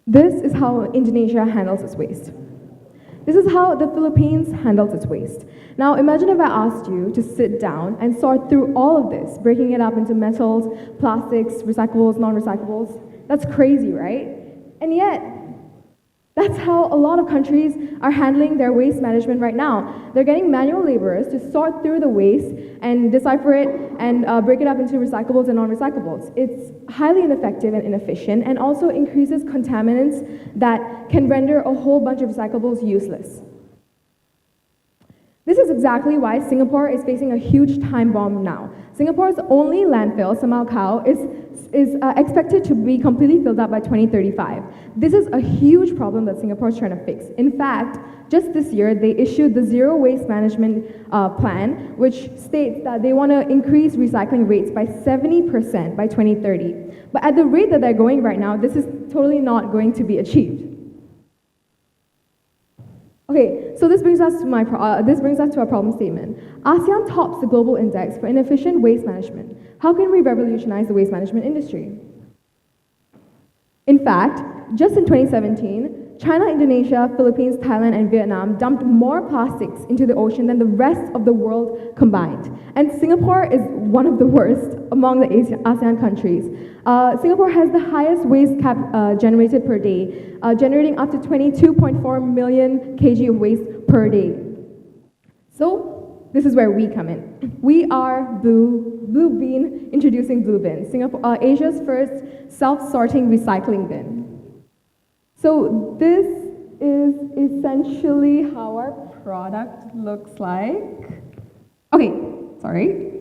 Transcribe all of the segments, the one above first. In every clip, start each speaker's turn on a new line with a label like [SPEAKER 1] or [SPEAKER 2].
[SPEAKER 1] This is how Indonesia handles its waste. This is how the Philippines handles its waste. Now, imagine if I asked you to sit down and sort through all of this, breaking it up into metals, plastics, recyclables, non-recyclables. That's crazy, right? And yet, that's how a lot of countries are handling their waste management right now. They're getting manual laborers to sort through the waste and decipher it and break it up into recyclables and non-recyclables. It's highly ineffective and inefficient, and also increases contaminants that can render a whole bunch of recyclables useless. This is exactly why Singapore is facing a huge time bomb now. Singapore's only landfill, Semalakau, is expected to be completely filled up by 2035. This is a huge problem that Singapore is trying to fix. In fact, just this year, they issued the Zero Waste Management Plan, which states that they want to increase recycling rates by 70% by 2030. But at the rate that they're going right now, this is totally not going to be achieved. Okay, so this brings us to our problem statement. ASEAN tops the global index for inefficient waste management. How can we revolutionize the waste management industry? In fact, just in 2017, China, Indonesia, Philippines, Thailand, and Vietnam dumped more plastics into the ocean than the rest of the world combined. And Singapore is one of the worst among the ASEAN countries. Singapore has the highest waste generated per day, generating up to 22.4 million kg of waste per day. So, this is where we come in. We are Blue Bean, introducing Blue Bin, Asia's first self-sorting recycling bin. So this is essentially how our product looks like. Okay, sorry.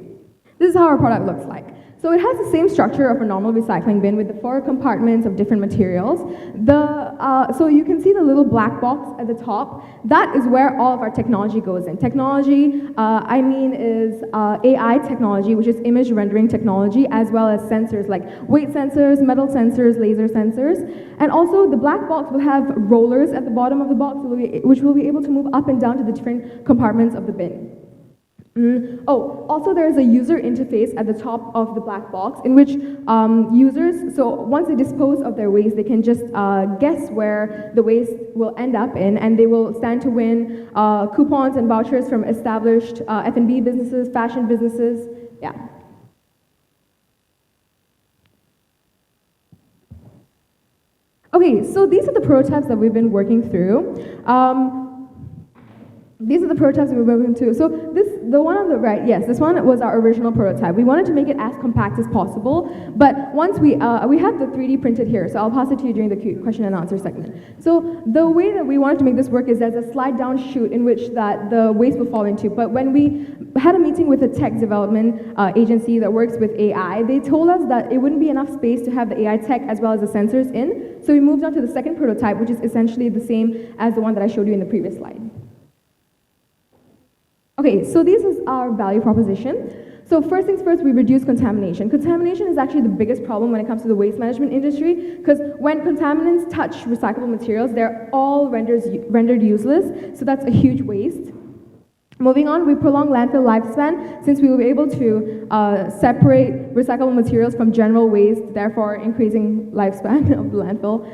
[SPEAKER 1] This is how our product looks like. So it has the same structure of a normal recycling bin with the 4 compartments of different materials. So you can see the little black box at the top. That is where all of our technology goes in. Technology, is AI technology, which is image rendering technology, as well as sensors like weight sensors, metal sensors, laser sensors. And also the black box will have rollers at the bottom of the box, which will be able to move up and down to the different compartments of the bin. Also there is a user interface at the top of the black box in which users, so once they dispose of their waste, they can just guess where the waste will end up in, and they will stand to win coupons and vouchers from established F&B businesses, fashion businesses, yeah. Okay, so these are the prototypes that we've been working through. These are the prototypes we were working to. So the one on the right, yes, this one was our original prototype. We wanted to make it as compact as possible, but once we have the 3D printed here, so I'll pass it to you during the question and answer segment. So the way that we wanted to make this work is there's a slide down chute in which that the waste will fall into, but when we had a meeting with a tech development agency that works with AI, they told us that it wouldn't be enough space to have the AI tech as well as the sensors in, so we moved on to the second prototype, which is essentially the same as the one that I showed you in the previous slide. Okay, so this is our value proposition. So first things first, we reduce contamination. Contamination is actually the biggest problem when it comes to the waste management industry, because when contaminants touch recyclable materials, they're all rendered useless, so that's a huge waste. Moving on, we prolong landfill lifespan since we will be able to separate recyclable materials from general waste, therefore increasing lifespan of the landfill.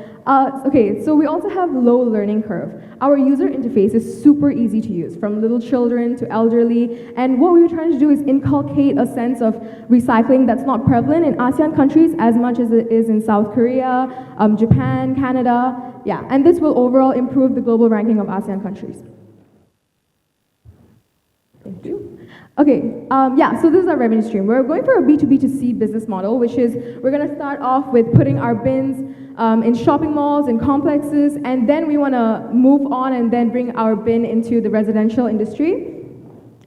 [SPEAKER 1] Okay, so we also have low learning curve. Our user interface is super easy to use, from little children to elderly, and what we were trying to do is inculcate a sense of recycling that's not prevalent in ASEAN countries as much as it is in South Korea, Japan, Canada, yeah, and this will overall improve the global ranking of ASEAN countries. Thank you. Okay, so this is our revenue stream. We're going for a B2B2C business model, which is we're going to start off with putting our bins in shopping malls and complexes, and then we want to move on and then bring our bin into the residential industry.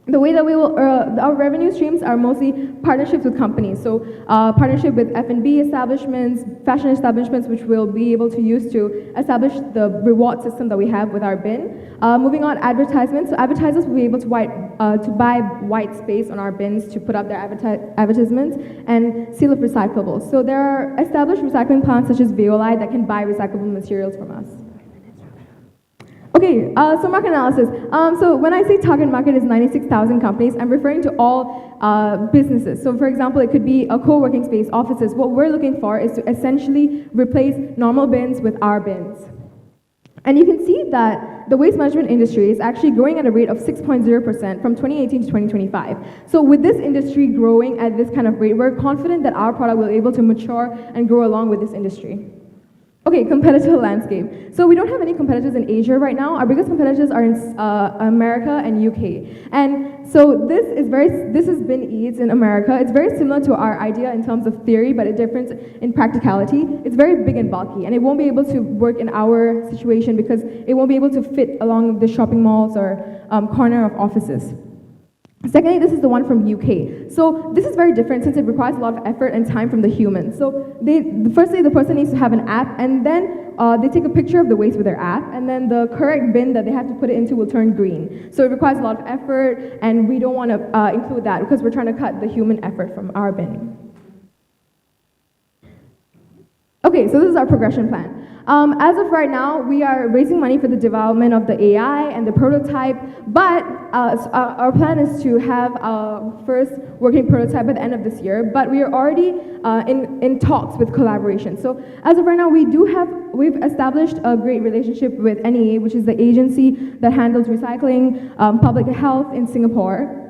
[SPEAKER 1] The way that we will, our revenue streams are mostly partnerships with companies. So partnership with F&B establishments, fashion establishments, which we'll be able to use to establish the reward system that we have with our bin. Moving on, advertisements. So advertisers will be able to buy white space on our bins to put up their advertisements, and seal of recyclables. So there are established recycling plants such as Veolite that can buy recyclable materials from us. Okay, so market analysis. So when I say target market is 96,000 companies, I'm referring to all businesses. So for example, it could be a co-working space, offices. What we're looking for is to essentially replace normal bins with our bins. And you can see that the waste management industry is actually growing at a rate of 6.0% from 2018 to 2025. So with this industry growing at this kind of rate, we're confident that our product will be able to mature and grow along with this industry. Okay, competitive landscape. So we don't have any competitors in Asia right now. Our biggest competitors are in America and UK. And so this is bin eats in America. It's very similar to our idea in terms of theory, but a difference in practicality. It's very big and bulky, and it won't be able to work in our situation because it won't be able to fit along the shopping malls or corner of offices. Secondly, this is the one from UK. So this is very different since it requires a lot of effort and time from the human. So firstly, the person needs to have an app, and then they take a picture of the waste with their app, and then the correct bin that they have to put it into will turn green. So it requires a lot of effort, and we don't want to include that because we're trying to cut the human effort from our bin. Okay, so this is our progression plan. As of right now, we are raising money for the development of the AI and the prototype, but our plan is to have our first working prototype by the end of this year, but we are already in talks with collaboration. So as of right now, we've established a great relationship with NEA, which is the agency that handles recycling, public health in Singapore.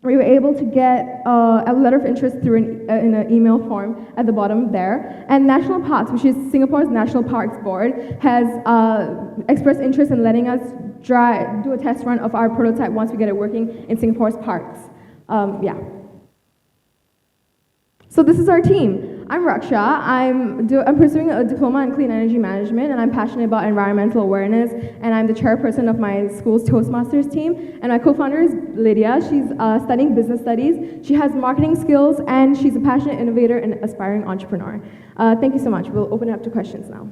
[SPEAKER 1] We were able to get a letter of interest through in an email form at the bottom there. And National Parks, which is Singapore's National Parks Board, has expressed interest in letting us do a test run of our prototype once we get it working in Singapore's parks. Yeah. So this is our team. I'm Raksha. I'm pursuing a diploma in clean energy management, and I'm passionate about environmental awareness, and I'm the chairperson of my school's Toastmasters team. And my co-founder is Lydia. She's studying business studies. She has marketing skills, and she's a passionate innovator and aspiring entrepreneur. Thank you so much. We'll open it up to questions now.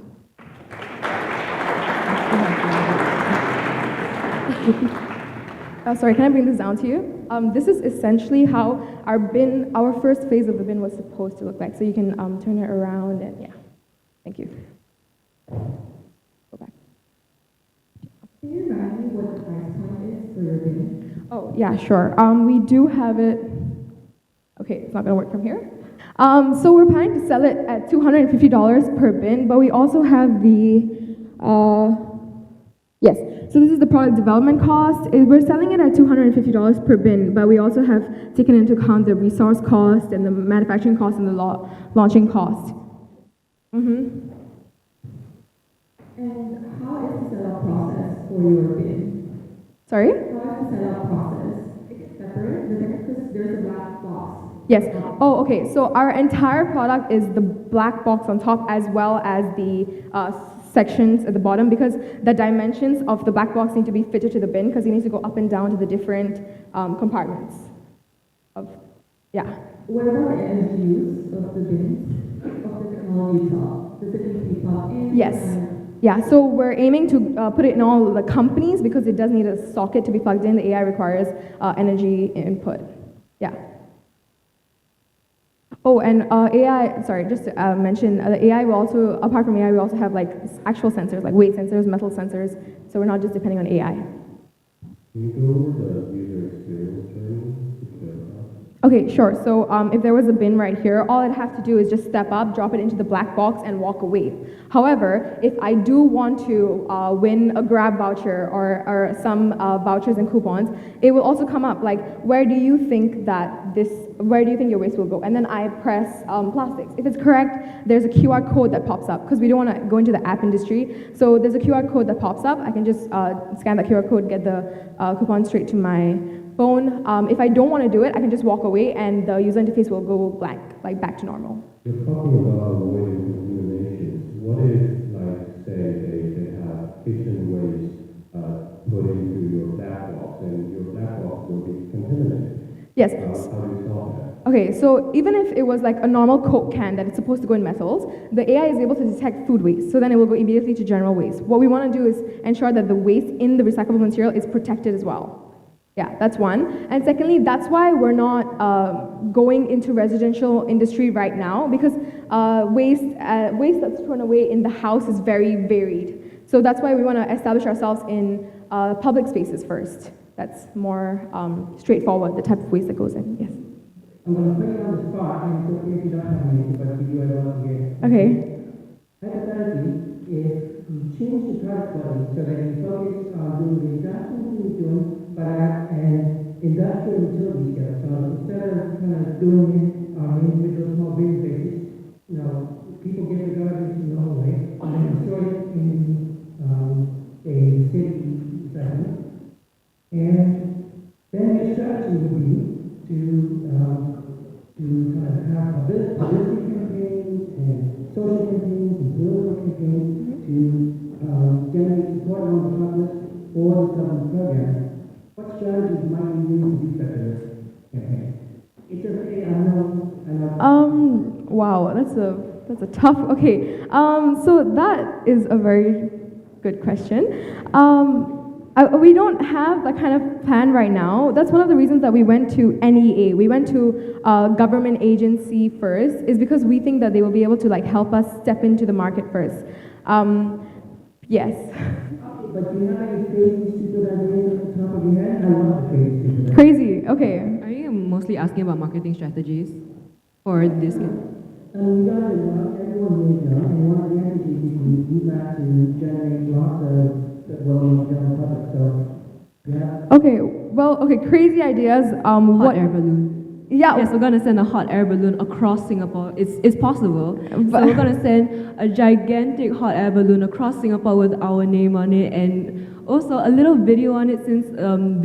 [SPEAKER 1] Sorry, can I bring this down to you? This is essentially how our first phase of the bin was supposed to look like. So you can turn it around and yeah. Thank you. Go back.
[SPEAKER 2] Can you remind me what the price point is for your bin?
[SPEAKER 1] Oh, yeah, sure. We do have it. Okay, it's not going to work from here. So we're planning to sell it at $250 per bin, but we also have the, yes. So this is the product development cost. We're selling it at $250 per bin, but we also have taken into account the resource cost and the manufacturing cost and the launching cost.
[SPEAKER 2] And how is the setup process for your bin?
[SPEAKER 1] Sorry?
[SPEAKER 2] How is the setup process? Is it separate? Because there's a black box.
[SPEAKER 1] Yes. Oh, okay. So our entire product is the black box on top as well as the sections at the bottom, because the dimensions of the black box need to be fitted to the bin because it needs to go up and down to the different compartments. Yeah.
[SPEAKER 2] What about the energy use of the bins, of the technology itself? Does it need to be plugged in?
[SPEAKER 1] Yes. Yeah, so we're aiming to put it in all the companies because it does need a socket to be plugged in. The AI requires energy input. Yeah. Oh, and AI, sorry, just to mention, the AI will also, apart from AI, we also have like actual sensors, like weight sensors, metal sensors, so we're not just depending on AI.
[SPEAKER 3] Can you go over the user experience training to clarify?
[SPEAKER 1] Okay, sure. So if there was a bin right here, all I'd have to do is just step up, drop it into the black box, and walk away. However, if I do want to win a Grab voucher or some vouchers and coupons, it will also come up like, where do you think your waste will go? And then I press plastics. If it's correct, there's a QR code that pops up because we don't want to go into the app industry. So there's a QR code that pops up. I can just scan that QR code, get the coupon straight to my phone. If I don't want to do it, I can just walk away and the user interface will go blank, like back to normal.
[SPEAKER 3] You're talking about avoiding contaminations. What if, like, say, they have kitchen waste put into your black box and your black box will be contaminated?
[SPEAKER 1] Yes.
[SPEAKER 3] How do you solve that?
[SPEAKER 1] Okay, so even if it was like a normal Coke can that it's supposed to go in metals, the AI is able to detect food waste, so then it will go immediately to general waste. What we want to do is ensure that the waste in the recyclable material is protected as well. Yeah, that's one. And secondly, that's why we're not going into residential industry right now, because waste that's thrown away in the house is very varied. So that's why we want to establish ourselves in public spaces first. That's more straightforward, the type of waste that goes in. Yes.
[SPEAKER 4] I'm going to put you on the spot, and so if you don't have an answer, but if you would love to hear.
[SPEAKER 1] Okay.
[SPEAKER 4] Hypothetically, if you change the product quality so that you focus on doing the exact same thing you're doing, but at an industrial utility scale. So instead of kind of doing it on an individual small business basis, you know, people get their garbage in their own way, and then destroy it in a city settlement. And then your strategy would be to kind of have publicity campaigns and social campaigns and political campaigns to generate support among the public for the government program. What strategies might you use to do such a campaign? It's okay, I know.
[SPEAKER 1] Wow, that's a tough. Okay. So that is a very good question. We don't have that kind of plan right now. That's one of the reasons that we went to NEA. We went to a government agency first, is because we think that they will be able to like help us step into the market first. Yes.
[SPEAKER 4] But do you have any crazy, stupid ideas on the top of your head? I love the crazy, stupid ideas.
[SPEAKER 1] Crazy. Okay.
[SPEAKER 5] Are you mostly asking about marketing strategies for this?
[SPEAKER 4] You guys are young, everyone is young, and one of the entities you can use that to generate lots of well-known general public. So, yeah.
[SPEAKER 1] Okay. Well. Okay. Crazy ideas.
[SPEAKER 5] Hot air balloon.
[SPEAKER 1] Yeah.
[SPEAKER 5] Yes, we're gonna send a hot air balloon across Singapore. It's possible. So we're gonna send a gigantic hot air balloon across Singapore with our name on it, and also a little video on it, since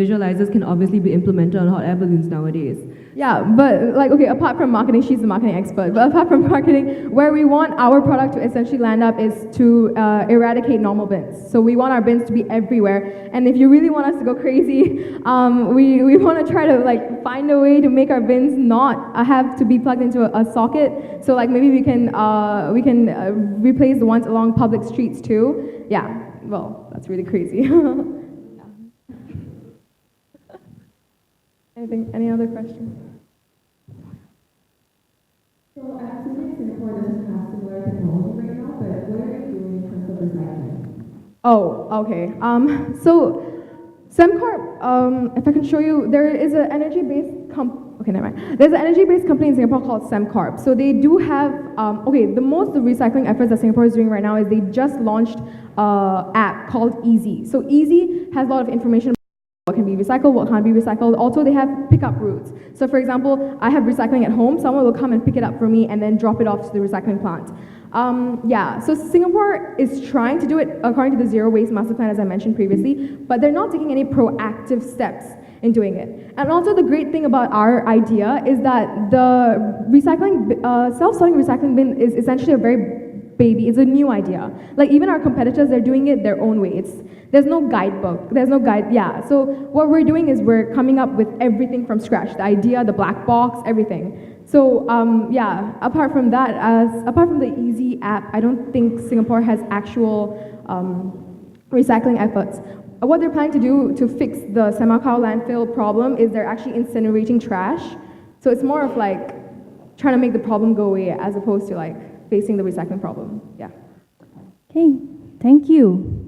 [SPEAKER 5] visualizers can obviously be implemented on hot air balloons nowadays.
[SPEAKER 1] Yeah, but like, okay, apart from marketing, she's the marketing expert, but apart from marketing, where we want our product to essentially land up is to eradicate normal bins. So we want our bins to be everywhere, and if you really want us to go crazy, we want to try to like find a way to make our bins not have to be plugged into a socket. So like maybe we can replace the ones along public streets too. Yeah, well, that's really crazy. Any other questions?
[SPEAKER 2] So I'm assuming Singapore doesn't have similar technology right now, but what are you doing in terms of recycling?
[SPEAKER 1] Oh, okay. So Semcorp, if I can show you, there is an energy-based okay, never mind. There's an energy-based company in Singapore called Semcorp. So they do have, the recycling efforts that Singapore is doing right now is they just launched an app called Easy. So Easy has a lot of information what can be recycled, what can't be recycled. Also, they have pickup routes. So for example, I have recycling at home, someone will come and pick it up for me and then drop it off to the recycling plant. So Singapore is trying to do it according to the Zero Waste Master Plan, as I mentioned previously, but they're not taking any proactive steps in doing it. And also the great thing about our idea is that the recycling, self-sorting recycling bin is essentially a very it's a new idea. Like even our competitors, they're doing it their own way. There's no guidebook, there's no guide, So what we're doing is we're coming up with everything from scratch, the idea, the black box, everything. So apart from the Easy app, I don't think Singapore has actual recycling efforts. What they're planning to do to fix the Semakau landfill problem is they're actually incinerating trash. So it's more of like trying to make the problem go away as opposed to like facing the recycling problem. Yeah.
[SPEAKER 6] Okay, thank you.